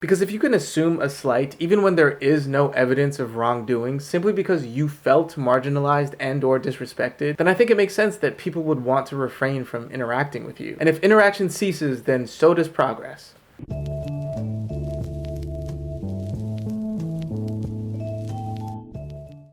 Because if you can assume a slight, even when there is no evidence of wrongdoing, simply because you felt marginalized and or disrespected, then I think it makes sense that people would want to refrain from interacting with you. And if interaction ceases, then so does progress.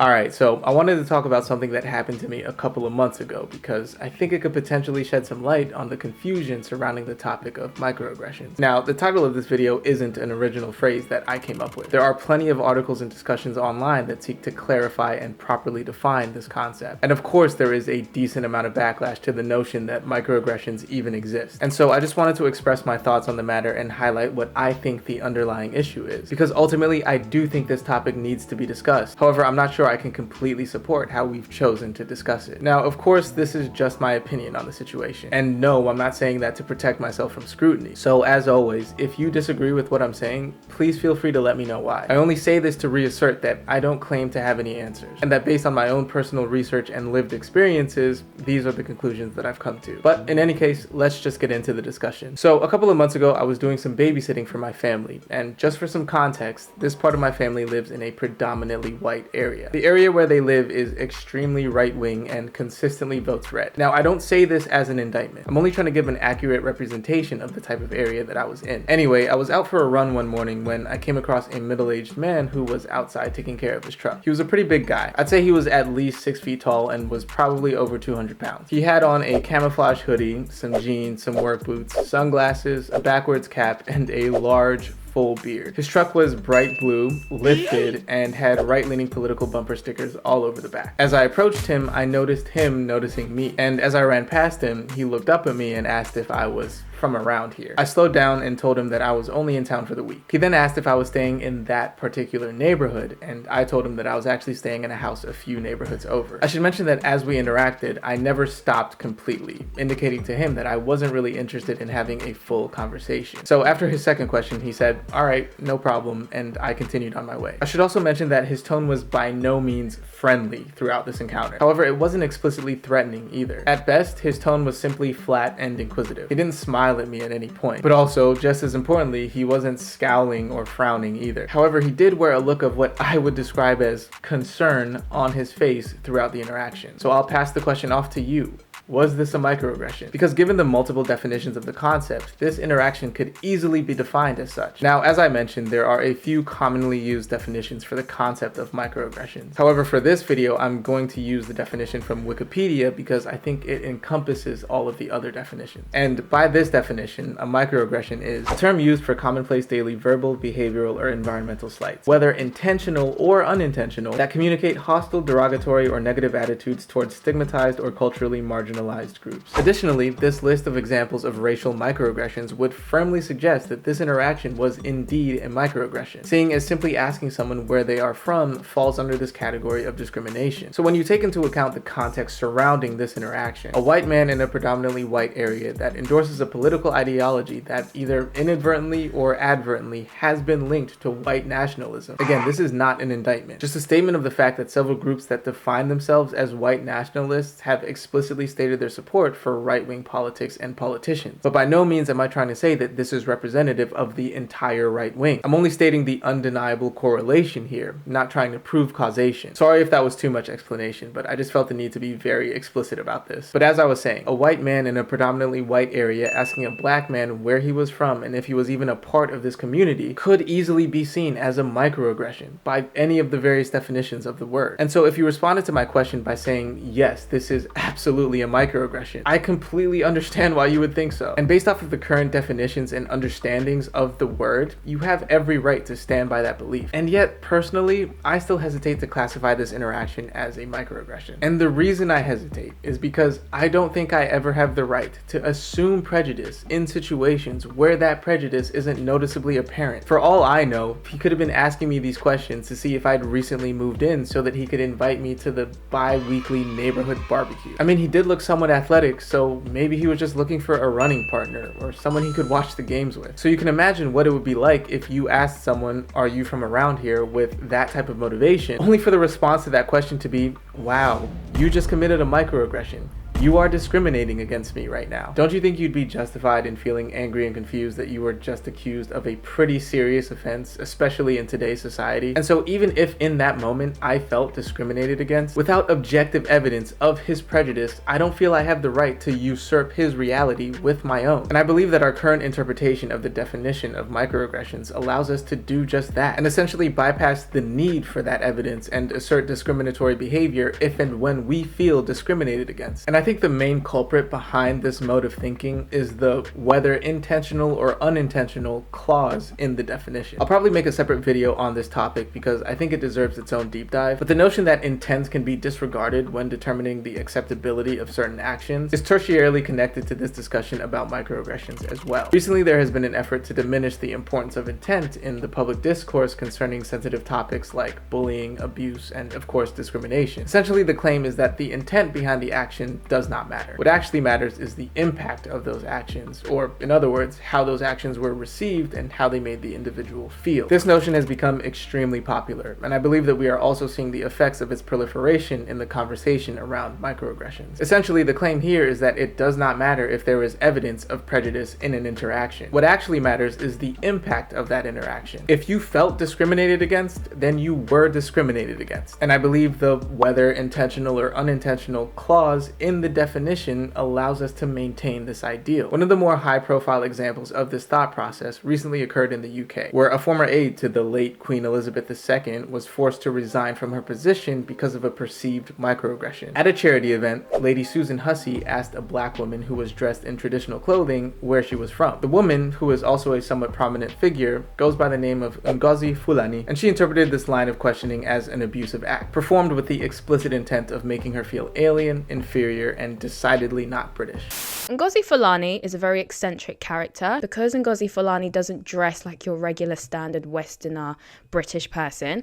Alright, so I wanted to talk about something that happened to me a couple of months ago because I think it could potentially shed some light on the confusion surrounding the topic of microaggressions. Now, the title of this video isn't an original phrase that I came up with. There are plenty of articles and discussions online that seek to clarify and properly define this concept. And of course, there is a decent amount of backlash to the notion that microaggressions even exist. And so I just wanted to express my thoughts on the matter and highlight what I think the underlying issue is. Because ultimately, I do think this topic needs to be discussed. However, I'm not sure I can completely support how we've chosen to discuss it. Now, of course, this is just my opinion on the situation. And no, I'm not saying that to protect myself from scrutiny. So as always, if you disagree with what I'm saying, please feel free to let me know why. I only say this to reassert that I don't claim to have any answers, and that based on my own personal research and lived experiences, these are the conclusions that I've come to. But in any case, let's just get into the discussion. So a couple of months ago, I was doing some babysitting for my family, and just for some context, this part of my family lives in a predominantly white area. The area where they live is extremely right-wing and consistently votes red. Now, I don't say this as an indictment. I'm only trying to give an accurate representation of the type of area that I was in. Anyway, I was out for a run one morning when I came across a middle-aged man who was outside taking care of his truck. He was a pretty big guy. I'd say he was at least 6 feet tall and was probably over 200 pounds. He had on a camouflage hoodie, some jeans, some work boots, sunglasses, a backwards cap, and a large full beard. His truck was bright blue, lifted, and had right-leaning political bumper stickers all over the back. As I approached him, I noticed him noticing me, and as I ran past him, he looked up at me and asked if I was from around here. I slowed down and told him that I was only in town for the week. He then asked if I was staying in that particular neighborhood, and I told him that I was actually staying in a house a few neighborhoods over. I should mention that as we interacted, I never stopped completely, indicating to him that I wasn't really interested in having a full conversation. So after his second question, he said, "All right, no problem," and I continued on my way. I should also mention that his tone was by no means friendly throughout this encounter. However, it wasn't explicitly threatening either. At best, his tone was simply flat and inquisitive. He didn't smile at me at any point, but also, just as importantly, he wasn't scowling or frowning either. However, he did wear a look of what I would describe as concern on his face throughout the interaction. So I'll pass the question off to you. Was this a microaggression? Because given the multiple definitions of the concept, this interaction could easily be defined as such. Now, as I mentioned, there are a few commonly used definitions for the concept of microaggressions. However, for this video, I'm going to use the definition from Wikipedia because I think it encompasses all of the other definitions. And by this definition, a microaggression is a term used for commonplace daily verbal, behavioral, or environmental slights, whether intentional or unintentional, that communicate hostile, derogatory, or negative attitudes towards stigmatized or culturally marginalized groups. Additionally, this list of examples of racial microaggressions would firmly suggest that this interaction was indeed a microaggression, seeing as simply asking someone where they are from falls under this category of discrimination. So when you take into account the context surrounding this interaction, a white man in a predominantly white area that endorses a political ideology that either inadvertently or advertently has been linked to white nationalism. Again, this is not an indictment, just a statement of the fact that several groups that define themselves as white nationalists have explicitly stated their support for right-wing politics and politicians. But by no means am I trying to say that this is representative of the entire right wing. I'm only stating the undeniable correlation here, not trying to prove causation. Sorry if that was too much explanation, but I just felt the need to be very explicit about this. But as I was saying, a white man in a predominantly white area asking a black man where he was from and if he was even a part of this community could easily be seen as a microaggression by any of the various definitions of the word. And so if you responded to my question by saying, yes, this is absolutely a microaggression, I completely understand why you would think so. And based off of the current definitions and understandings of the word, you have every right to stand by that belief. And yet, personally, I still hesitate to classify this interaction as a microaggression. And the reason I hesitate is because I don't think I ever have the right to assume prejudice in situations where that prejudice isn't noticeably apparent. For all I know, he could have been asking me these questions to see if I'd recently moved in so that he could invite me to the bi-weekly neighborhood barbecue. I mean, he did look somewhat athletic, so maybe he was just looking for a running partner or someone he could watch the games with. So you can imagine what it would be like if you asked someone, "Are you from around here?" with that type of motivation, only for the response to that question to be, "Wow, you just committed a microaggression. You are discriminating against me right now. Don't you think you'd be justified in feeling angry and confused that you were just accused of a pretty serious offense, especially in today's society? And so even if in that moment I felt discriminated against, without objective evidence of his prejudice, I don't feel I have the right to usurp his reality with my own. And I believe that our current interpretation of the definition of microaggressions allows us to do just that, and essentially bypass the need for that evidence and assert discriminatory behavior if and when we feel discriminated against. And I think the main culprit behind this mode of thinking is the whether intentional or unintentional clause in the definition. I'll probably make a separate video on this topic because I think it deserves its own deep dive, but the notion that intent can be disregarded when determining the acceptability of certain actions is tertiarily connected to this discussion about microaggressions as well. Recently, there has been an effort to diminish the importance of intent in the public discourse concerning sensitive topics like bullying, abuse, and of course discrimination. Essentially, the claim is that the intent behind the action does not matter. What actually matters is the impact of those actions, or in other words, how those actions were received and how they made the individual feel. This notion has become extremely popular, and I believe that we are also seeing the effects of its proliferation in the conversation around microaggressions. Essentially, the claim here is that it does not matter if there is evidence of prejudice in an interaction. What actually matters is the impact of that interaction. If you felt discriminated against, then you were discriminated against. And I believe the whether intentional or unintentional clause in the definition allows us to maintain this ideal. One of the more high-profile examples of this thought process recently occurred in the UK, where a former aide to the late Queen Elizabeth II was forced to resign from her position because of a perceived microaggression. At a charity event, Lady Susan Hussey asked a black woman who was dressed in traditional clothing where she was from. The woman, who is also a somewhat prominent figure, goes by the name of Ngozi Fulani, and she interpreted this line of questioning as an abusive act, performed with the explicit intent of making her feel alien, inferior, and decidedly not British. Ngozi Fulani is a very eccentric character. Because Ngozi Fulani doesn't dress like your regular standard Westerner British person,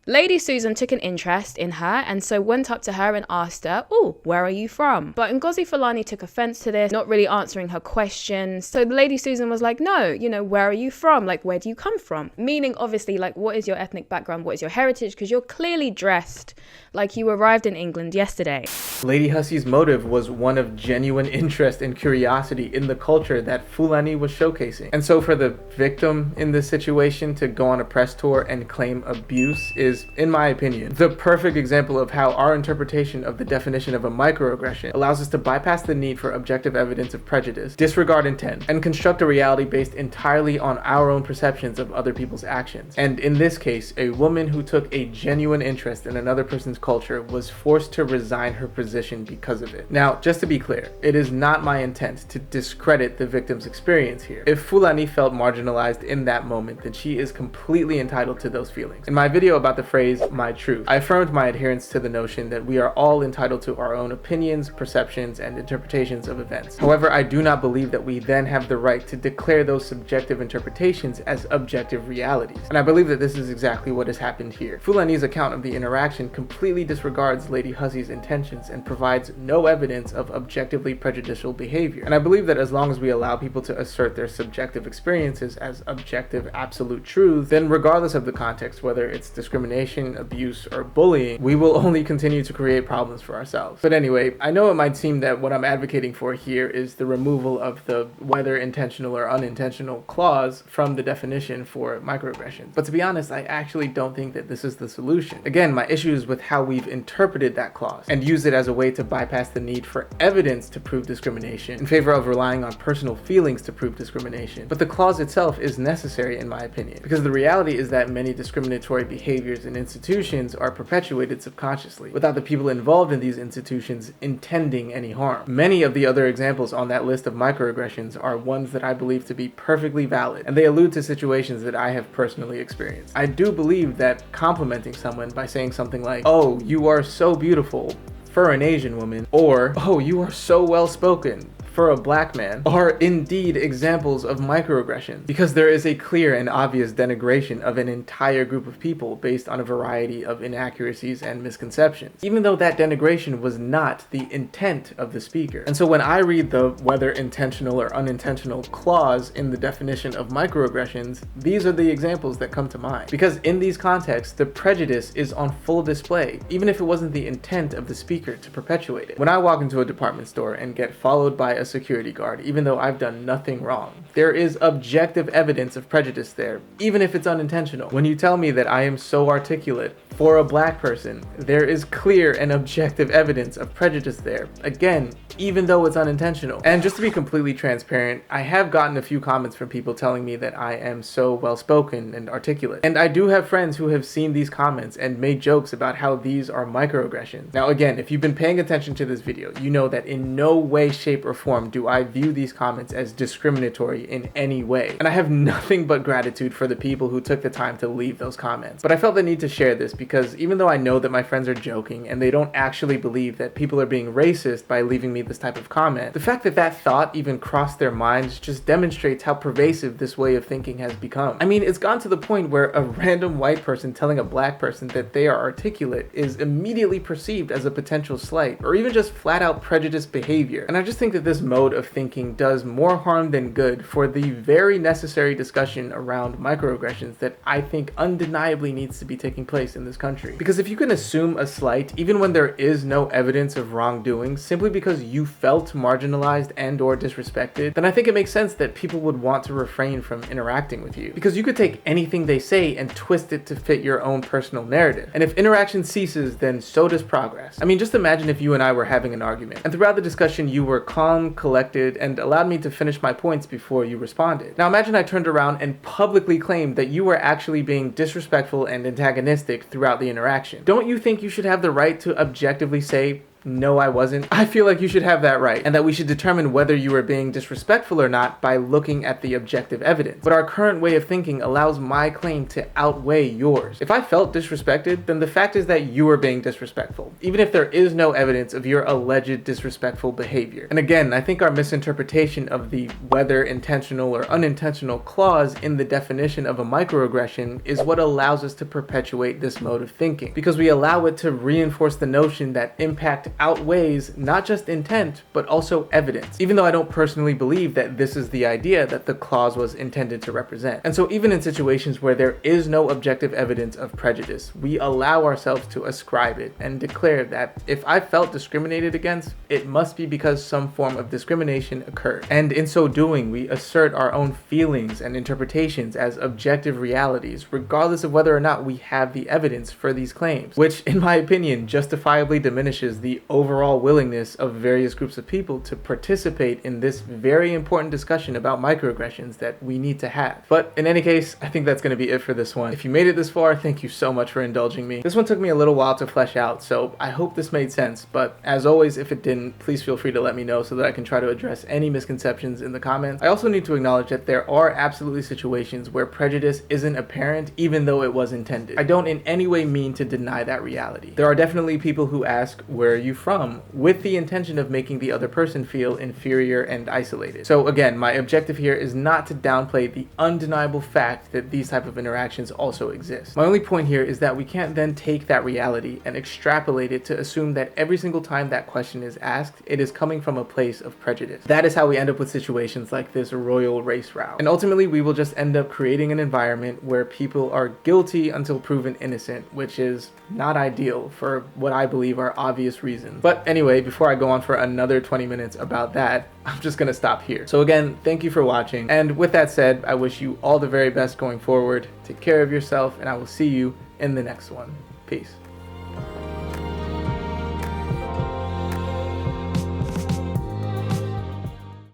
Lady Susan took an interest in her and so went up to her and asked her, "Oh, where are you from?" But Ngozi Fulani took offense to this, not really answering her questions. So the Lady Susan was like, "No, where are you from? Like, where do you come from?" Meaning, obviously, like, what is your ethnic background? What is your heritage? Because you're clearly dressed like you arrived in England yesterday. Lady Hussey's motive was one of genuine interest and curiosity in the culture that Fulani was showcasing. And so for the victim in this situation to go on a press tour and claim abuse is, in my opinion, the perfect example of how our interpretation of the definition of a microaggression allows us to bypass the need for objective evidence of prejudice, disregard intent, and construct a reality based entirely on our own perceptions of other people's actions. And in this case, a woman who took a genuine interest in another person's culture was forced to resign her position because of it. Now, just to be clear, it is not my intent to discredit the victim's experience here. If Fulani felt marginalized in that moment, then she is completely entitled to those feelings. In my video about the phrase "my truth," I affirmed my adherence to the notion that we are all entitled to our own opinions, perceptions, and interpretations of events. However, I do not believe that we then have the right to declare those subjective interpretations as objective realities. And I believe that this is exactly what has happened here. Fulani's account of the interaction completely disregards Lady Hussey's intentions and provides no evidence of objectively prejudicial behavior. And I believe that as long as we allow people to assert their subjective experiences as objective absolute truths, then regardless of the context, whether it's discrimination, abuse, or bullying, we will only continue to create problems for ourselves. But anyway, I know it might seem that what I'm advocating for here is the removal of the whether intentional or unintentional clause from the definition for microaggression. But to be honest, I actually don't think that this is the solution. Again, my issue is with how we've interpreted that clause and used it as a way to bypass the need for evidence to prove discrimination in favor of relying on personal feelings to prove discrimination. But the clause itself is necessary in my opinion, because the reality is that many discriminatory behaviors in institutions are perpetuated subconsciously without the people involved in these institutions intending any harm. Many of the other examples on that list of microaggressions are ones that I believe to be perfectly valid, and they allude to situations that I have personally experienced. I do believe that complimenting someone by saying something like, "Oh, you are so beautiful," for an Asian woman, or "Oh, you are so well spoken," for a black man are indeed examples of microaggressions, because there is a clear and obvious denigration of an entire group of people based on a variety of inaccuracies and misconceptions, even though that denigration was not the intent of the speaker. And so when I read the whether intentional or unintentional clause in the definition of microaggressions, these are the examples that come to mind, because in these contexts the prejudice is on full display, even if it wasn't the intent of the speaker to perpetuate it. When I walk into a department store and get followed by a security guard, even though I've done nothing wrong, there is objective evidence of prejudice there, even if it's unintentional. When you tell me that I am so articulate for a black person, there is clear and objective evidence of prejudice there, again, even though it's unintentional. And just to be completely transparent, I have gotten a few comments from people telling me that I am so well-spoken and articulate. And I do have friends who have seen these comments and made jokes about how these are microaggressions. Now again, if you've been paying attention to this video, you know that in no way, shape, or form do I view these comments as discriminatory in any way. And I have nothing but gratitude for the people who took the time to leave those comments. But I felt the need to share this because even though I know that my friends are joking and they don't actually believe that people are being racist by leaving me this type of comment, the fact that that thought even crossed their minds just demonstrates how pervasive this way of thinking has become. I mean, it's gone to the point where a random white person telling a black person that they are articulate is immediately perceived as a potential slight, or even just flat out prejudiced behavior. And I just think that this mode of thinking does more harm than good for the very necessary discussion around microaggressions that I think undeniably needs to be taking place in this country. Because if you can assume a slight, even when there is no evidence of wrongdoing, simply because you felt marginalized and or disrespected, then I think it makes sense that people would want to refrain from interacting with you. Because you could take anything they say and twist it to fit your own personal narrative. And if interaction ceases, then so does progress. I mean, just imagine if you and I were having an argument, and throughout the discussion you were calm, collected, and allowed me to finish my points before you responded. Now imagine I turned around and publicly claimed that you were actually being disrespectful and antagonistic throughout the interaction. Don't you think you should have the right to objectively say, no, I wasn't? I feel like you should have that right, and that we should determine whether you were being disrespectful or not by looking at the objective evidence. But our current way of thinking allows my claim to outweigh yours. If I felt disrespected, then the fact is that you are being disrespectful, even if there is no evidence of your alleged disrespectful behavior. And again, I think our misinterpretation of the whether intentional or unintentional clause in the definition of a microaggression is what allows us to perpetuate this mode of thinking, because we allow it to reinforce the notion that impact outweighs not just intent, but also evidence, even though I don't personally believe that this is the idea that the clause was intended to represent. And so even in situations where there is no objective evidence of prejudice, we allow ourselves to ascribe it and declare that if I felt discriminated against, it must be because some form of discrimination occurred. And in so doing, we assert our own feelings and interpretations as objective realities, regardless of whether or not we have the evidence for these claims, which in my opinion justifiably diminishes the overall willingness of various groups of people to participate in this very important discussion about microaggressions that we need to have. But in any case, I think that's going to be it for this one. If you made it this far, thank you so much for indulging me. This one took me a little while to flesh out, so I hope this made sense, but as always, if it didn't, please feel free to let me know so that I can try to address any misconceptions in the comments. I also need to acknowledge that there are absolutely situations where prejudice isn't apparent even though it was intended. I don't in any way mean to deny that reality. There are definitely people who ask, where are you from, with the intention of making the other person feel inferior and isolated. So again, my objective here is not to downplay the undeniable fact that these type of interactions also exist. My only point here is that we can't then take that reality and extrapolate it to assume that every single time that question is asked, it is coming from a place of prejudice. That is how we end up with situations like this royal race row. And ultimately, we will just end up creating an environment where people are guilty until proven innocent, which is not ideal for what I believe are obvious reasons. But anyway, before I go on for another 20 minutes about that, I'm just gonna stop here. So again, thank you for watching. And with that said, I wish you all the very best going forward. Take care of yourself, and I will see you in the next one. Peace.